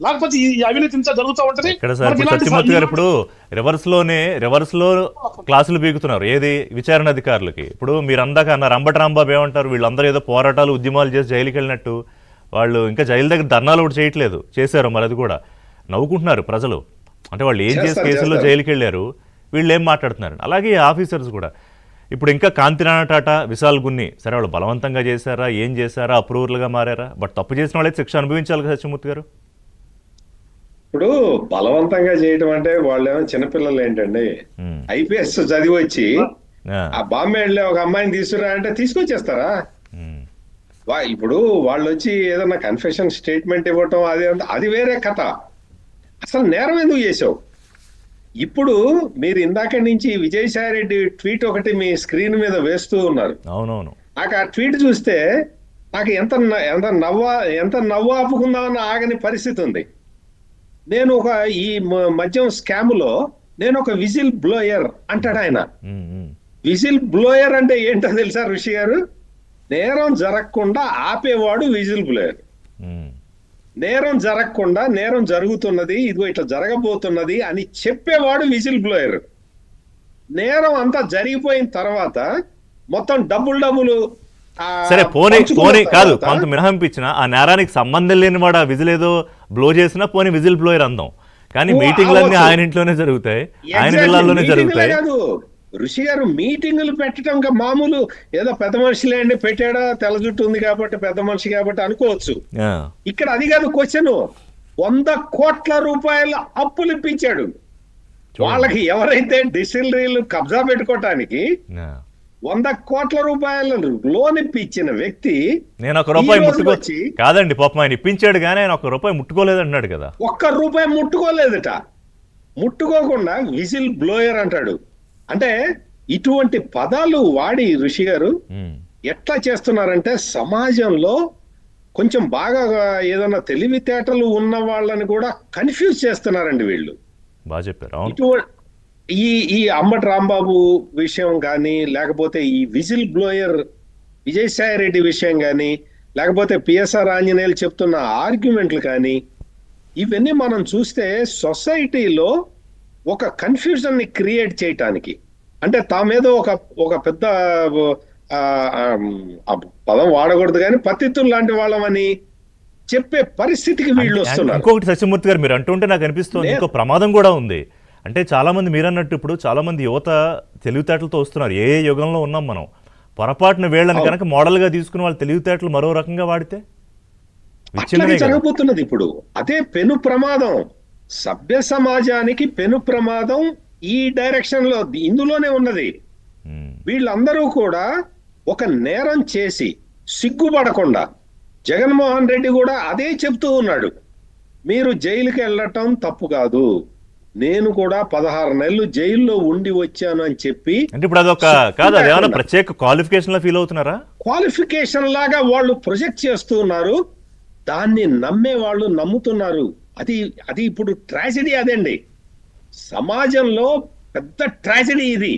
లేకపోతే ఈ అవినీతి ఇంత జరుగుతూ ఉంటది. ఇక్కడ సార్ ఇప్పుడు సత్యమూర్తి గారు ఇప్పుడు రివర్స్ లో క్లాసులు పీకుతున్నారు ఏది విచారణ అధికారులకి. ఇప్పుడు మీరు అందాక అన్నారు అంబటి రాంబాబు ఏమంటారు, వీళ్ళందరూ ఏదో పోరాటాలు ఉద్యమాలు చేసి జైలుకి వెళ్ళినట్టు, వాళ్ళు ఇంకా జైలు దగ్గర ధర్నాలు కూడా చేయట్లేదు, చేశారు మరి అది కూడా నవ్వుకుంటున్నారు ప్రజలు. అంటే వాళ్ళు ఏం చేసి కేసుల్లో జైలుకి వెళ్ళారు, వీళ్ళు ఏం మాట్లాడుతున్నారు. అలాగే ఆఫీసర్స్ కూడా ఇప్పుడు ఇంకా కాంతిరాణ టాటా, విశాల్ గున్ని, సరే వాళ్ళు బలవంతంగా చేశారా, ఏం చేశారా, అప్రూవర్లుగా మారారా, బట్ తప్పు చేసిన వాళ్ళైతే శిక్ష అనుభవించాలి కదా సత్యమూర్తి గారు. ఇప్పుడు బలవంతంగా చేయడం అంటే వాళ్ళు ఏమో చిన్నపిల్లలు ఏంటండి, ఐపీఎస్ చదివి వచ్చి ఆ బాంబే వెళ్ళే ఒక అమ్మాయిని తీసుకురా అంటే తీసుకొచ్చేస్తారా? ఇప్పుడు వాళ్ళు వచ్చి ఏదన్నా కన్ఫెషన్ స్టేట్మెంట్ ఇవ్వటం అది వేరే కథ. అసలు నేరం ఎందుకు చేసావు? ఇప్పుడు మీరు ఇందాక నుంచి విజయసాయి రెడ్డి ట్వీట్ ఒకటి మీ స్క్రీన్ మీద వేస్తూ ఉన్నారు. అవునవును, నాకు ఆ ట్వీట్ చూస్తే నాకు ఎంత నవ్వు ఆపుకుందామన్న ఆగని పరిస్థితి ఉంది. నేను ఈ మద్యం స్కామ్ లో నేను ఒక విజిల్ బ్లోయర్ అంటాడు ఆయన. విజిల్ బ్లోయర్ అంటే ఏంటో తెలుసా ఋషి గారు? నేరం జరగకుండా ఆపేవాడు విజిల్ బ్లోయర్. నేరం జరగకుండా నేరం జరుగుతున్నది, ఇదిగో ఇట్లా జరగబోతున్నది అని చెప్పేవాడు విజిల్ బ్లోయర్. నేరం అంతా జరిగిపోయిన తర్వాత మొత్తం డబ్బులు సరే పోనీ కాదు, కొంత మినహాయింపించిన ఆ నేరానికి సంబంధం లేని వాడు ఆ విజిల్ ఏదో బ్లో చేసినా పోనీ విజిల్ బ్లోయర్ అందాం. కానీ మీటింగ్లన్నీ ఆయన ఇంట్లోనే జరుగుతాయి, ఆయన జిల్లాల్లోనే జరుగుతాయి. ఋషి గారు మీటింగులు పెట్టడం మామూలు ఏదో పెద్ద మనిషిలే అండి, పెట్టాడా తెల్ల జుట్టు ఉంది కాబట్టి పెద్ద మనిషి కాబట్టి అనుకోవచ్చు. ఇక్కడ అది కాదు క్వశ్చన్. 100 కోట్ల రూపాయల అప్పులు ఇప్పించాడు వాళ్ళకి. ఎవరైతే డిస్టిలరీలు కబ్జా పెట్టుకోవటానికి 100 కోట్ల రూపాయల లోన్ ఇప్పించిన వ్యక్తి నేను 1 రూపాయి కాదండి పాపం ఆయన ఇప్పించాడు కానీ ఆయన 1 రూపాయి ముట్టుకోలేదు అన్నాడు కదా. 1 రూపాయి ముట్టుకోలేదట. ముట్టుకోకుండా విజిల్ బ్లోయర్ అంటాడు. అంటే ఇటువంటి పదాలు వాడి ఋషి గారు ఎట్లా చేస్తున్నారంటే సమాజంలో కొంచెం బాగా ఏదైనా తెలివితేటలు ఉన్న వాళ్ళని కూడా కన్ఫ్యూజ్ చేస్తున్నారండి వీళ్ళు. బాగా చెప్పారు. ఈ అంబటి రాంబాబు విషయం కానీ, లేకపోతే ఈ విజిల్ బ్లోయర్ విజయసాయి రెడ్డి విషయం కానీ, లేకపోతే పిఎస్ఆర్ ఆంజనేయులు చెప్తున్న ఆర్గ్యుమెంట్లు కానీ, ఇవన్నీ మనం చూస్తే సొసైటీలో ఒక కన్ఫ్యూజన్ ని క్రియేట్ చేయటానికి, అంటే తామేదో ఒక పెద్ద పదం వాడకూడదు కానీ పతితులు లాంటి వాళ్ళమని చెప్పే పరిస్థితికి వీళ్ళు వస్తున్నారు. ఇంకొకటి సత్యమూర్తి గారు మీరు అంటుంటే నాకు అనిపిస్తుంది ఇంకో ప్రమాదం కూడా ఉంది. అంటే చాలా మంది మీరు అన్నట్టు ఇప్పుడు చాలా మంది యువత తెలివితేటలతో వస్తున్నారు. ఏ యుగంలో ఉన్నాం మనం, పొరపాటున వీళ్ళని కనుక మోడల్ గా తీసుకుని వాళ్ళ తెలివితేటలు మరో రకంగా వాడితే జరగబోతున్నది. ఇప్పుడు అదే పెను ప్రమాదం, సభ్య సమాజానికి పెను ప్రమాదం ఈ డైరెక్షన్ లో ఇందులోనే ఉన్నది. వీళ్ళందరూ కూడా ఒక నేరం చేసి సిగ్గుపడకుండా, జగన్మోహన్ రెడ్డి కూడా అదే చెప్తూ ఉన్నాడు, మీరు జైలుకి వెళ్ళటం తప్పు కాదు, నేను కూడా 16 నెలలు జైల్లో ఉండి వచ్చాను అని చెప్పి. అంటే ఇప్పుడు అదొక కాదు, అదేమన్నా ప్రత్యేక క్వాలిఫికేషన్ లా ఫీల్ అవుతున్నారా? క్వాలిఫికేషన్ లాగా వాళ్ళు ప్రొజెక్ట్ చేస్తూ ఉన్నారు, దాన్ని నమ్మే వాళ్ళు నమ్ముతున్నారు. అది ఇప్పుడు ట్రాజెడీ అదండి. సమాజంలో పెద్ద ట్రాజెడీ ఇది.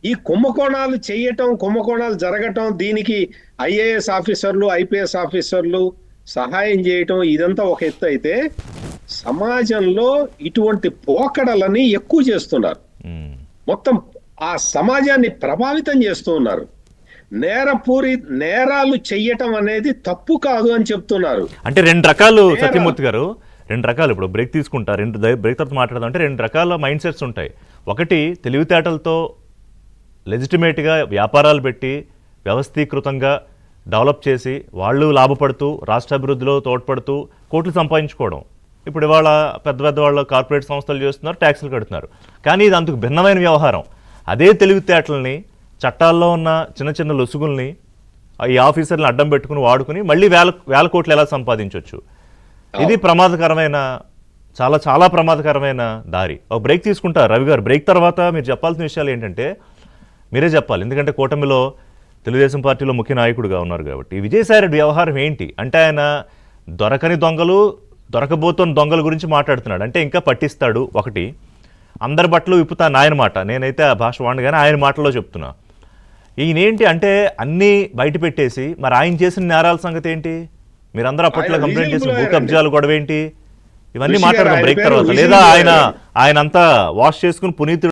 ఈ కుంభకోణాలు చేయటం, కుంభకోణాలు జరగటం, దీనికి ఐఏఎస్ ఆఫీసర్లు ఐపీఎస్ ఆఫీసర్లు సహాయం చేయటం ఇదంతా ఒక ఎత్తు అయితే, సమాజంలో ఇటువంటి పోకడలని ఎక్కువ చేస్తున్నారు. మొత్తం ఆ సమాజాన్ని ప్రభావితం చేస్తూ ఉన్నారు. నేరాలు చెయ్యటం అనేది తప్పు కాదు అని చెప్తున్నారు. అంటే 2 రకాలు సత్యమూర్తి గారు, 2 రకాలు. ఇప్పుడు బ్రేక్ తీసుకుంటా, బ్రేక్ తర్వాత మాట్లాడదాం. అంటే 2 రకాల మైండ్ సెట్స్ ఉంటాయి. ఒకటి తెలివితేటలతో లెజిటిమేట్గా వ్యాపారాలు పెట్టి వ్యవస్థీకృతంగా డెవలప్ చేసి వాళ్ళు లాభపడుతూ రాష్ట్ర అభివృద్ధిలో తోడ్పడుతూ కోట్లు సంపాదించుకోవడం. ఇప్పుడు ఇవాళ పెద్ద వాళ్ళు కార్పొరేట్ సంస్థలు చేస్తున్నారు, ట్యాక్సులు కడుతున్నారు. కానీ ఇది అందుకు భిన్నమైన వ్యవహారం. అదే తెలివితేటలని, చట్టాల్లో ఉన్న చిన్న చిన్న లొసుగుల్ని ఈ ఆఫీసర్లను అడ్డం పెట్టుకుని వాడుకుని మళ్ళీ వేల కోట్లు ఎలా సంపాదించవచ్చు. ఇది ప్రమాదకరమైన, చాలా చాలా ప్రమాదకరమైన దారి. ఒక బ్రేక్ తీసుకుంటారు రవి గారు. బ్రేక్ తర్వాత మీరు చెప్పాల్సిన విషయాలు ఏంటంటే మీరే చెప్పాలి, ఎందుకంటే కూటమిలో తెలుగుదేశం పార్టీలో ముఖ్య నాయకుడిగా ఉన్నారు కాబట్టి. విజయసాయి రెడ్డి వ్యవహారం ఏంటి అంటే, ఆయన దొరకని దొంగలు, దొరకబోతున్న దొంగల గురించి మాట్లాడుతున్నాడు. అంటే ఇంకా పట్టిస్తాడు. ఒకటి, అందరి బట్టలు విప్పుతాను ఆయన మాట, నేనైతే ఆ భాష వాడిని కానీ ఆయన మాటలో చెప్తున్నా. ఈయనేంటి అంటే అన్నీ బయట పెట్టేసి మరి ఆయన చేసిన నేరాల సంగతి ఏంటి? మీరందరూ అప్పట్లో కంప్లైంట్ చేసిన భూ కబ్జాలు గొడవ ఏంటి? ఇవన్నీ ఋషి గారు, మాట్లాడదాం ఆయన బ్రేక్ పేరు తర్వాత. whistle లేదా blower. ఆయన అంతా వాష్ చేసుకుని పునీత్